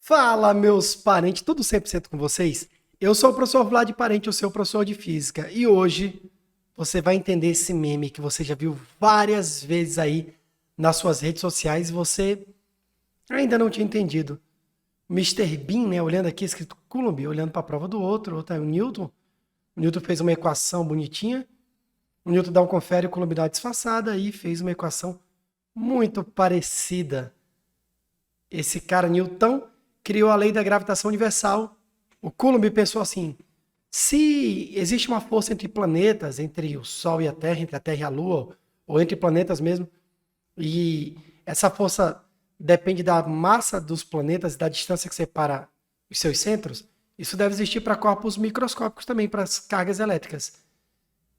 Fala, meus parentes, tudo 100% com vocês? Eu sou o professor Vlad Parente, o seu professor de física, e hoje você vai entender esse meme que você já viu várias vezes aí nas suas redes sociais e você ainda não tinha entendido. Mister Bean, né, olhando aqui, escrito Coulomb, olhando para a prova do outro é o Newton. O Newton fez uma equação bonitinha, o Newton dá um confere, o Coulomb dá uma disfarçada e fez uma equação muito parecida. Esse cara, Newton, criou a lei da gravitação universal. O Coulomb pensou assim: se existe uma força entre planetas, entre o Sol e a Terra, entre a Terra e a Lua, ou entre planetas mesmo, e essa força depende da massa dos planetas e da distância que separa os seus centros, isso deve existir para corpos microscópicos também, para as cargas elétricas.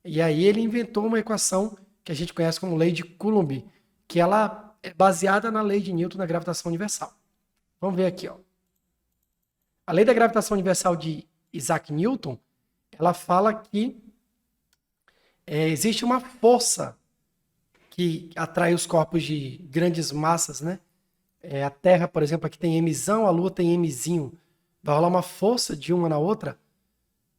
E aí ele inventou uma equação que a gente conhece como lei de Coulomb, que ela é baseada na lei de Newton da gravitação universal. Vamos ver aqui, ó. A lei da gravitação universal de Isaac Newton, ela fala que existe uma força que atrai os corpos de grandes massas, né? A Terra, por exemplo, aqui tem Mzão, a Lua tem Mzinho. Vai rolar uma força de uma na outra.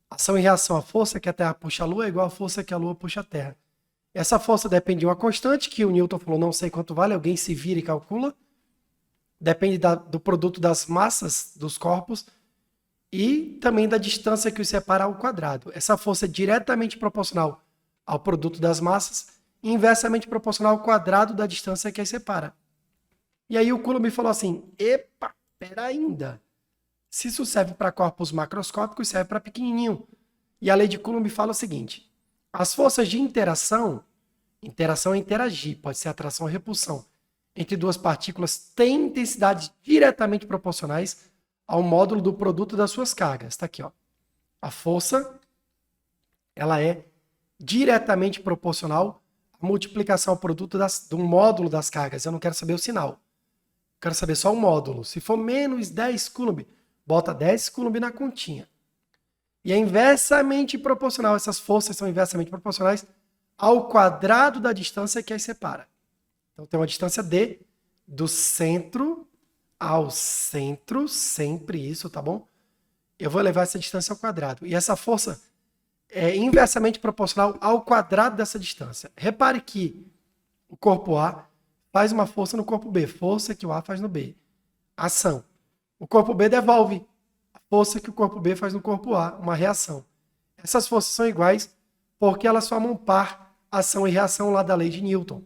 Ação e reação. A força que a Terra puxa a Lua é igual a força que a Lua puxa a Terra. Essa força depende de uma constante que o Newton falou, não sei quanto vale, alguém se vira e calcula. Depende do produto das massas dos corpos e também da distância que os separa ao quadrado. Essa força é diretamente proporcional ao produto das massas e inversamente proporcional ao quadrado da distância que as separa. E aí o Coulomb falou assim, epa, pera ainda. Se isso serve para corpos macroscópicos, serve para pequenininho. E a lei de Coulomb fala o seguinte, as forças de interação é interagir, pode ser atração ou repulsão, entre duas partículas têm intensidades diretamente proporcionais ao módulo do produto das suas cargas. Está aqui, ó. A força, ela é diretamente proporcional à multiplicação ao produto do módulo das cargas. Eu não quero saber o sinal. Quero saber só o módulo. Se for menos 10 Coulomb, bota 10 Coulomb na continha. E é inversamente proporcional. Essas forças são inversamente proporcionais ao quadrado da distância que as separa. Então tem uma distância D do centro ao centro, sempre isso, tá bom? Eu vou levar essa distância ao quadrado. E essa força é inversamente proporcional ao quadrado dessa distância. Repare que o corpo A faz uma força no corpo B, força que o A faz no B. Ação. O corpo B devolve a força que o corpo B faz no corpo A, uma reação. Essas forças são iguais porque elas formam par, ação e reação lá da lei de Newton.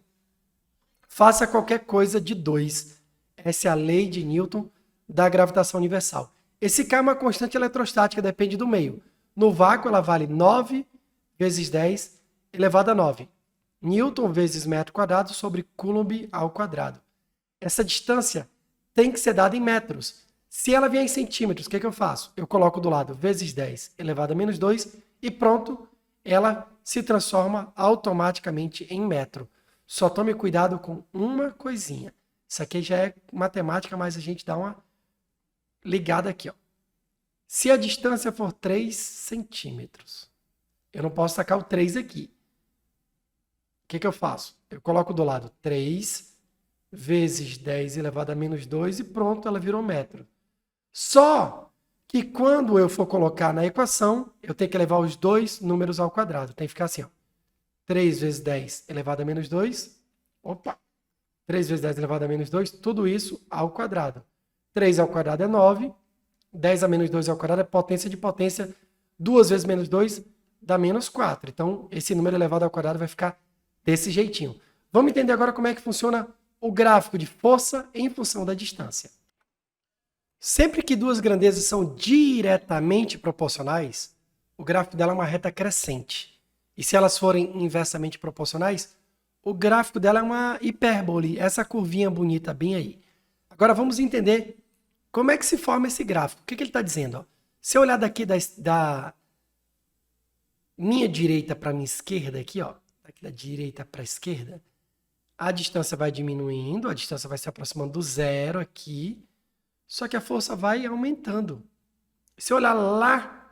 Faça qualquer coisa de 2. Essa é a lei de Newton da gravitação universal. Esse K é uma constante eletrostática, depende do meio. No vácuo, ela vale 9 vezes 10 elevado a 9. Newton vezes metro quadrado sobre Coulomb ao quadrado. Essa distância tem que ser dada em metros. Se ela vier em centímetros, o que eu faço? Eu coloco do lado vezes 10 elevado a menos 2 e pronto, ela se transforma automaticamente em metro. Só tome cuidado com uma coisinha. Isso aqui já é matemática, mas a gente dá uma ligada aqui, ó. Se a distância for 3 centímetros, eu não posso sacar o 3 aqui. O que eu faço? Eu coloco do lado 3 vezes 10 elevado a menos 2 e pronto, ela virou metro. Só que quando eu for colocar na equação, eu tenho que levar os dois números ao quadrado. Tem que ficar assim, ó. 3 vezes 10 elevado a menos 2. Opa! 3 vezes 10 elevado a menos 2, tudo isso ao quadrado. 3 ao quadrado é 9. 10 a menos 2 ao quadrado é potência de potência. 2 vezes menos 2 dá menos 4. Então, esse número elevado ao quadrado vai ficar desse jeitinho. Vamos entender agora como é que funciona o gráfico de força em função da distância. Sempre que duas grandezas são diretamente proporcionais, o gráfico dela é uma reta crescente. E se elas forem inversamente proporcionais, o gráfico dela é uma hipérbole, essa curvinha bonita bem aí. Agora vamos entender como é que se forma esse gráfico. O que ele está dizendo? Ó? Se eu olhar daqui da minha direita para a minha esquerda, aqui, ó, daqui da direita para a esquerda, a distância vai diminuindo, a distância vai se aproximando do zero aqui, só que a força vai aumentando. Se eu olhar lá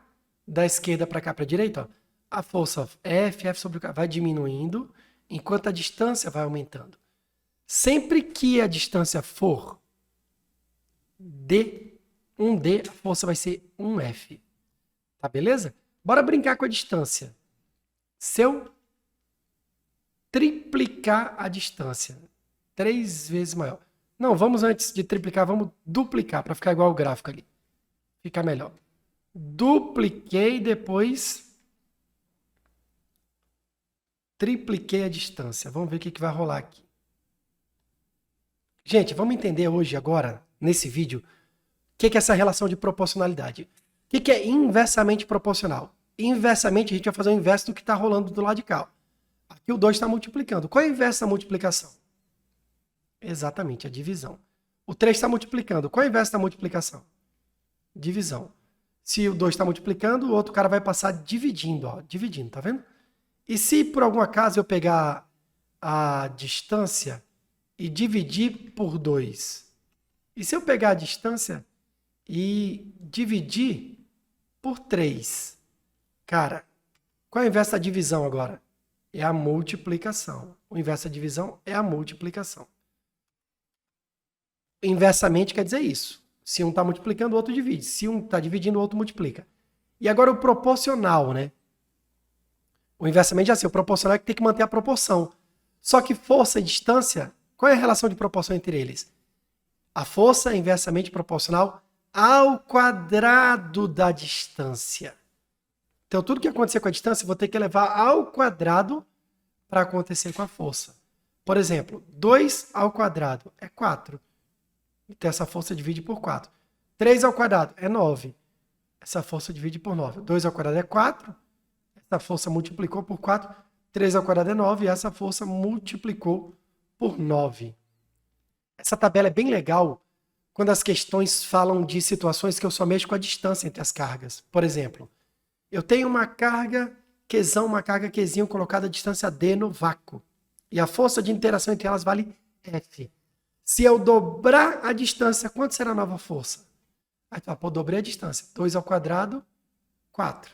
da esquerda para cá para a direita, ó, a força F sobre o K vai diminuindo, enquanto a distância vai aumentando. Sempre que a distância for D, 1D, a força vai ser 1F. Tá beleza? Bora brincar com a distância. Se eu triplicar a distância, 3 vezes maior. Não, vamos antes de triplicar, vamos duplicar, para ficar igual o gráfico ali. Fica melhor. Dupliquei, depois tripliquei a distância. Vamos ver o que vai rolar aqui. Gente, vamos entender hoje, agora, nesse vídeo, o que é essa relação de proporcionalidade. O que é inversamente proporcional? Inversamente, a gente vai fazer o inverso do que está rolando do lado de cá. Aqui o 2 está multiplicando. Qual é o inverso da multiplicação? Exatamente, a divisão. O 3 está multiplicando. Qual é o inverso da multiplicação? Divisão. Se o 2 está multiplicando, o outro cara vai passar dividindo, ó, dividindo, tá vendo? E se por algum acaso eu pegar a distância e dividir por 2? E se eu pegar a distância e dividir por 3? Cara, qual é o inverso da divisão agora? É a multiplicação. O inverso da divisão é a multiplicação. Inversamente quer dizer isso. Se um está multiplicando, o outro divide. Se um está dividindo, o outro multiplica. E agora o proporcional, né? O inversamente é assim, o proporcional é que tem que manter a proporção. Só que força e distância, qual é a relação de proporção entre eles? A força é inversamente proporcional ao quadrado da distância. Então, tudo que acontecer com a distância, eu vou ter que levar ao quadrado para acontecer com a força. Por exemplo, 2 ao quadrado é 4. Então, essa força divide por 4. 3 ao quadrado é 9. Essa força divide por 9. 2 ao quadrado é 4. Essa força multiplicou por 4. 3 ao quadrado é 9. E essa força multiplicou por 9. Essa tabela é bem legal quando as questões falam de situações que eu só mexo com a distância entre as cargas. Por exemplo, eu tenho uma carga Qzão, uma carga Qzinho colocada a distância D no vácuo. E a força de interação entre elas vale F. Se eu dobrar a distância, quanto será a nova força? Aí tu fala, pô, dobrei a distância. 2 ao quadrado, 4.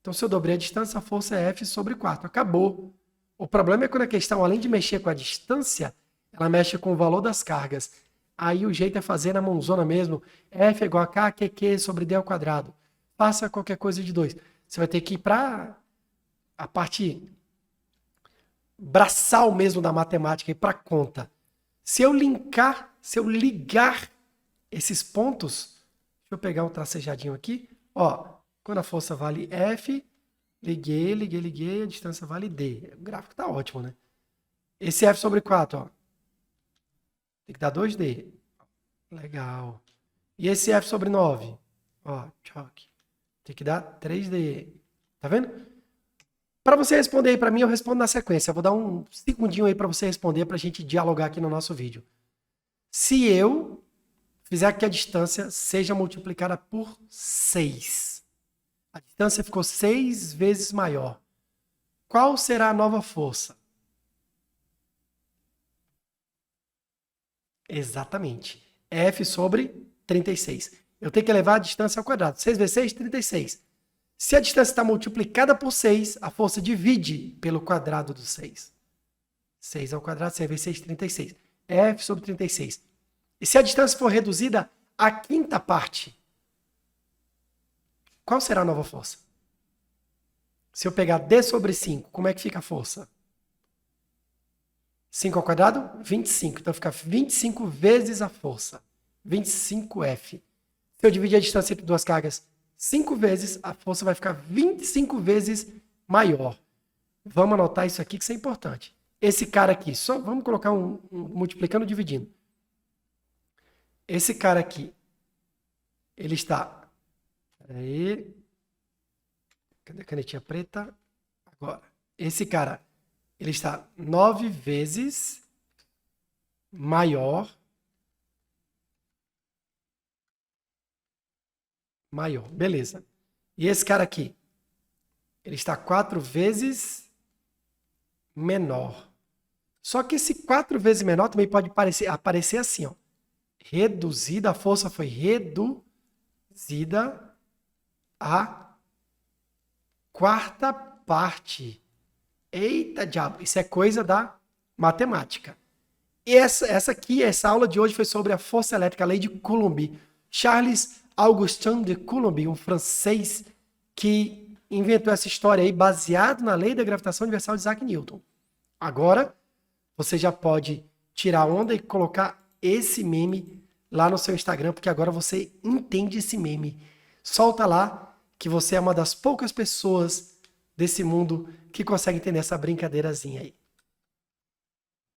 Então, se eu dobrei a distância, a força é F sobre 4. Acabou. O problema é quando a questão, além de mexer com a distância, ela mexe com o valor das cargas. Aí o jeito é fazer na mãozona mesmo. F é igual a K, QQ sobre D ao quadrado. Faça qualquer coisa de 2. Você vai ter que ir para a parte braçal mesmo da matemática, para conta. Se eu ligar esses pontos, deixa eu pegar um tracejadinho aqui. Ó, quando a força vale F, liguei, a distância vale D. O gráfico tá ótimo, né? Esse F sobre 4, ó. Tem que dar 2D. Legal. E esse F sobre 9? Ó, choque. Tem que dar 3D. Tá vendo? Para você responder aí para mim, eu respondo na sequência. Eu vou dar um segundinho aí para você responder, para a gente dialogar aqui no nosso vídeo. Se eu fizer que a distância seja multiplicada por 6, a distância ficou 6 vezes maior, qual será a nova força? Exatamente. F sobre 36. Eu tenho que levar a distância ao quadrado. 6 vezes 6, 36. Se a distância está multiplicada por 6, a força divide pelo quadrado do 6. 6 ao quadrado, 6 vezes 6, 36. F sobre 36. E se a distância for reduzida à quinta parte, qual será a nova força? Se eu pegar D sobre 5, como é que fica a força? 5 ao quadrado, 25. Então fica 25 vezes a força. 25F. Se eu dividir a distância entre duas cargas 5 vezes, a força vai ficar 25 vezes maior. Vamos anotar isso aqui, que isso é importante. Esse cara aqui, só vamos colocar multiplicando e dividindo. Esse cara aqui, ele está... Peraí. Cadê a canetinha preta? Agora. Esse cara, ele está 9 vezes maior. Beleza. E esse cara aqui, ele está 4 vezes menor. Só que esse 4 vezes menor também pode aparecer assim, ó. Reduzida, a força foi reduzida a quarta parte. Eita diabo, isso é coisa da matemática. E essa aula de hoje foi sobre a força elétrica, a lei de Coulomb. Charles Augustin de Coulomb, um francês que inventou essa história aí baseado na lei da gravitação universal de Isaac Newton. Agora, você já pode tirar onda e colocar esse meme lá no seu Instagram, porque agora você entende esse meme. Solta lá que você é uma das poucas pessoas desse mundo que consegue entender essa brincadeirazinha aí.